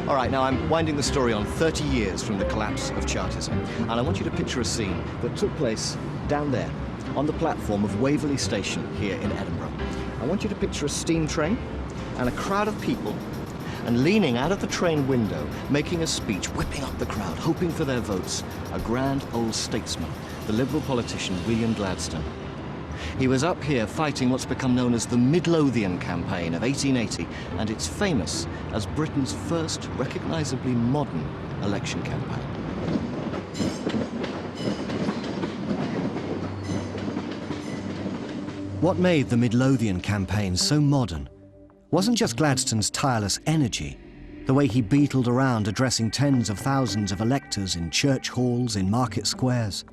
All right, now I'm winding the story on 30 years from the collapse of Chartism, and I want you to picture a scene that took place down there on the platform of Waverley Station here in Edinburgh. I want you to picture a steam train and a crowd of people, and leaning out of the train window, making a speech, whipping up the crowd, hoping for their votes, a grand old statesman, the Liberal politician William Gladstone. He was up here fighting what's become known as the Midlothian Campaign of 1880, and it's famous as Britain's first recognisably modern election campaign. What made the Midlothian Campaign so modern wasn't just Gladstone's tireless energy, the way he beetled around addressing tens of thousands of electors in church halls, in market squares.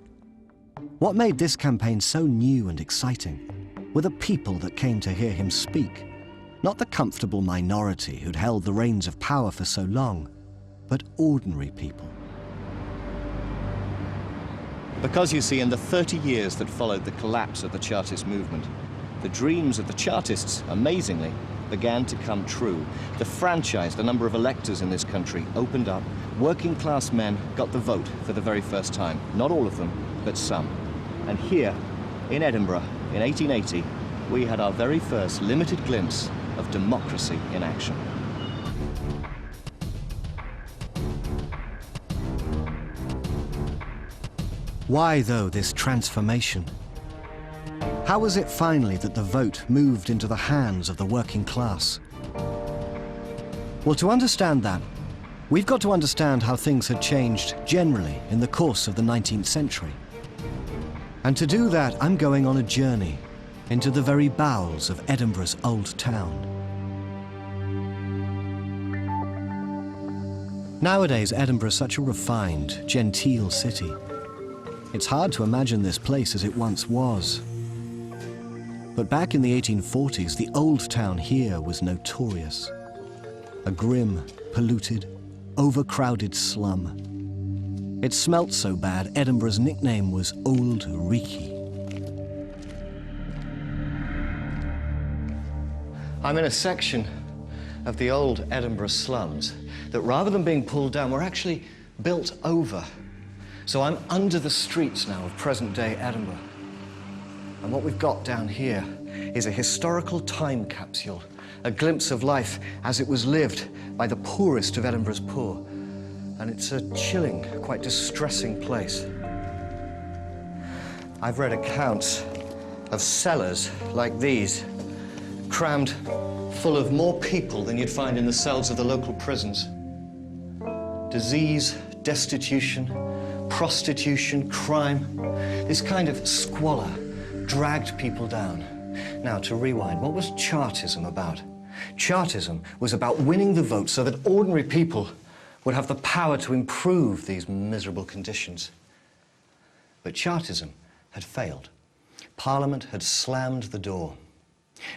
What made this campaign so new and exciting were the people that came to hear him speak. Not the comfortable minority who'd held the reins of power for so long, but ordinary people. Because, you see, in the 30 years that followed the collapse of the Chartist movement, the dreams of the Chartists, amazingly, began to come true. The franchise, the number of electors in this country, opened up. Working class men got the vote for the very first time. Not all of them, but some. And here, in Edinburgh, in 1880, we had our very first limited glimpse of democracy in action. Why, though, this transformation? How was it finally that the vote moved into the hands of the working class? Well, to understand that, we've got to understand how things had changed generally in the course of the 19th century. And to do that, I'm going on a journey into the very bowels of Edinburgh's Old Town. Nowadays, Edinburgh is such a refined, genteel city. It's hard to imagine this place as it once was. But back in the 1840s, the Old Town here was notorious. A grim, polluted, overcrowded slum. It smelt so bad, Edinburgh's nickname was Old Reekie. I'm in a section of the old Edinburgh slums that, rather than being pulled down, were actually built over. So I'm under the streets now of present-day Edinburgh. And what we've got down here is a historical time capsule, a glimpse of life as it was lived by the poorest of Edinburgh's poor. And it's a chilling, quite distressing place. I've read accounts of cellars like these, crammed full of more people than you'd find in the cells of the local prisons. Disease, destitution, prostitution, crime, this kind of squalor dragged people down. Now, to rewind, what was Chartism about? Chartism was about winning the vote so that ordinary people would have the power to improve these miserable conditions. But Chartism had failed. Parliament had slammed the door.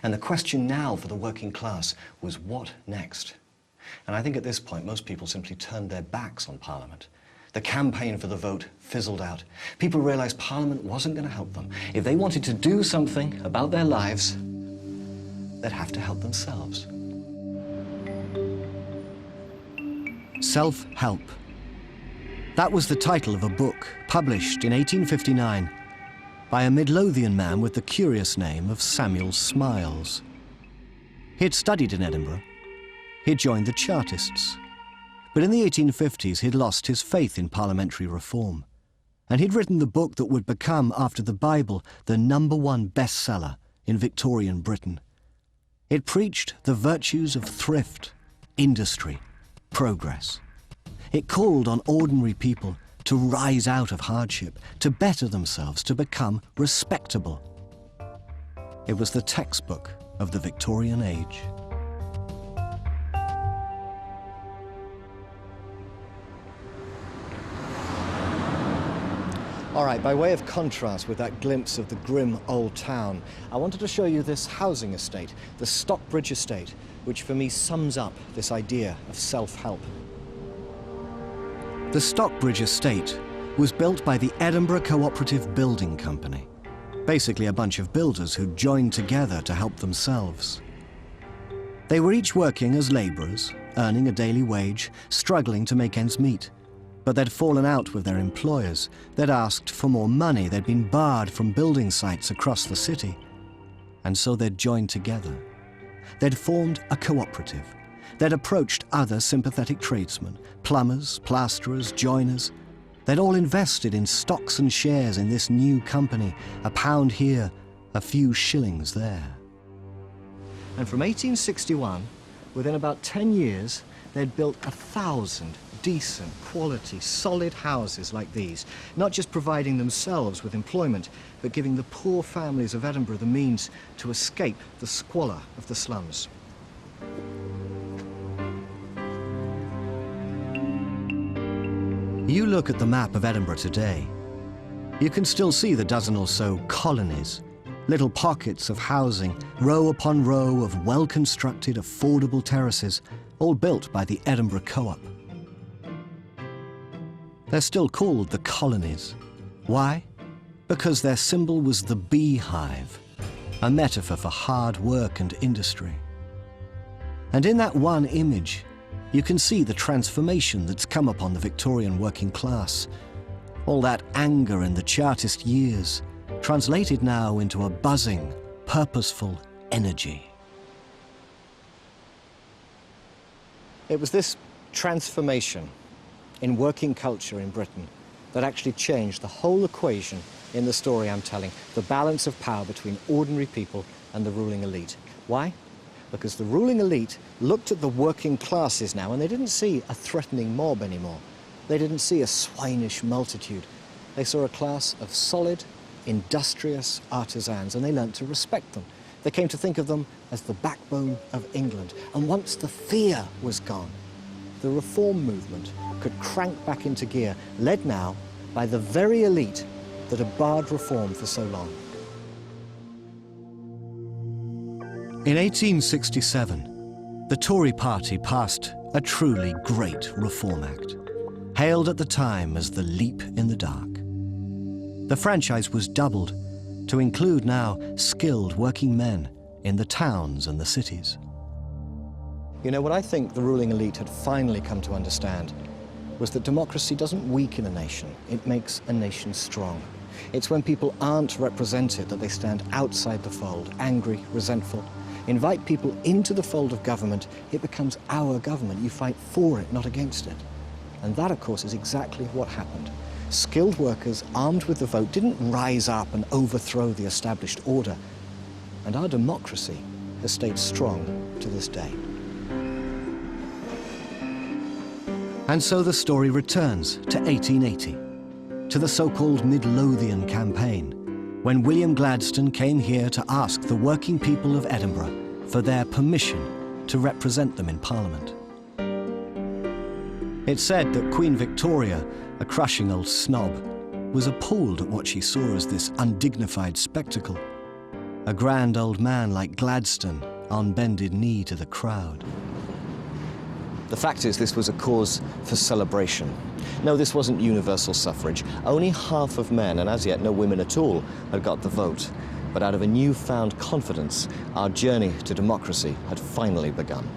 And the question now for the working class was, what next? And I think at this point, most people simply turned their backs on Parliament. The campaign for the vote fizzled out. People realized Parliament wasn't going to help them. If they wanted to do something about their lives, they'd have to help themselves. Self-help. That was the title of a book published in 1859 by a Midlothian man with the curious name of Samuel Smiles. He'd studied in Edinburgh. He'd joined the Chartists. But in the 1850s, he'd lost his faith in parliamentary reform. And he'd written the book that would become, after the Bible, the #1 bestseller in Victorian Britain. It preached the virtues of thrift, industry, progress. It called on ordinary people to rise out of hardship, to better themselves, to become respectable. It was the textbook of the Victorian age. All right, by way of contrast with that glimpse of the grim old town, I wanted to show you this housing estate, the Stockbridge estate, which for me sums up this idea of self-help. The Stockbridge estate was built by the Edinburgh Cooperative Building Company, basically a bunch of builders who'd joined together to help themselves. They were each working as labourers earning a daily wage, struggling to make ends meet. But they'd fallen out with their employers. They'd asked for more money. They'd been barred from building sites across the city. And so they'd joined together. They'd formed a cooperative. They'd approached other sympathetic tradesmen, plumbers, plasterers, joiners. They'd all invested in stocks and shares in this new company, a pound here, a few shillings there. And from 1861, within about 10 years, they'd built 1,000 decent, quality, solid houses like these, not just providing themselves with employment, but giving the poor families of Edinburgh the means to escape the squalor of the slums. You look at the map of Edinburgh today, you can still see the dozen or so colonies, little pockets of housing, row upon row of well-constructed, affordable terraces, all built by the Edinburgh Co-op. They're still called the colonies. Why? Because their symbol was the beehive, a metaphor for hard work and industry. And in that one image, you can see the transformation that's come upon the Victorian working class. All that anger in the Chartist years, translated now into a buzzing, purposeful energy. It was this transformation in working culture in Britain that actually changed the whole equation in the story I'm telling, the balance of power between ordinary people and the ruling elite. Why? Because the ruling elite looked at the working classes now and they didn't see a threatening mob anymore. They didn't see a swinish multitude. They saw a class of solid, industrious artisans, and they learnt to respect them. They came to think of them as the backbone of England. And once the fear was gone, the reform movement could crank back into gear, led now by the very elite that had barred reform for so long. In 1867, the Tory party passed a truly great Reform Act, hailed at the time as the leap in the dark. The franchise was doubled to include now skilled working men in the towns and the cities. You know, what I think the ruling elite had finally come to understand was that democracy doesn't weaken a nation, it makes a nation strong. It's when people aren't represented that they stand outside the fold, angry, resentful. Invite people into the fold of government, it becomes our government. You fight for it, not against it. And that, of course, is exactly what happened. Skilled workers, armed with the vote, didn't rise up and overthrow the established order. And our democracy has stayed strong to this day. And so the story returns to 1880, to the so-called Midlothian Campaign, when William Gladstone came here to ask the working people of Edinburgh for their permission to represent them in Parliament. It's said that Queen Victoria, a crushing old snob, was appalled at what she saw as this undignified spectacle. A grand old man like Gladstone on bended knee to the crowd. The fact is, this was a cause for celebration. No, this wasn't universal suffrage. Only half of men, and as yet no women at all, had got the vote. But out of a newfound confidence, our journey to democracy had finally begun.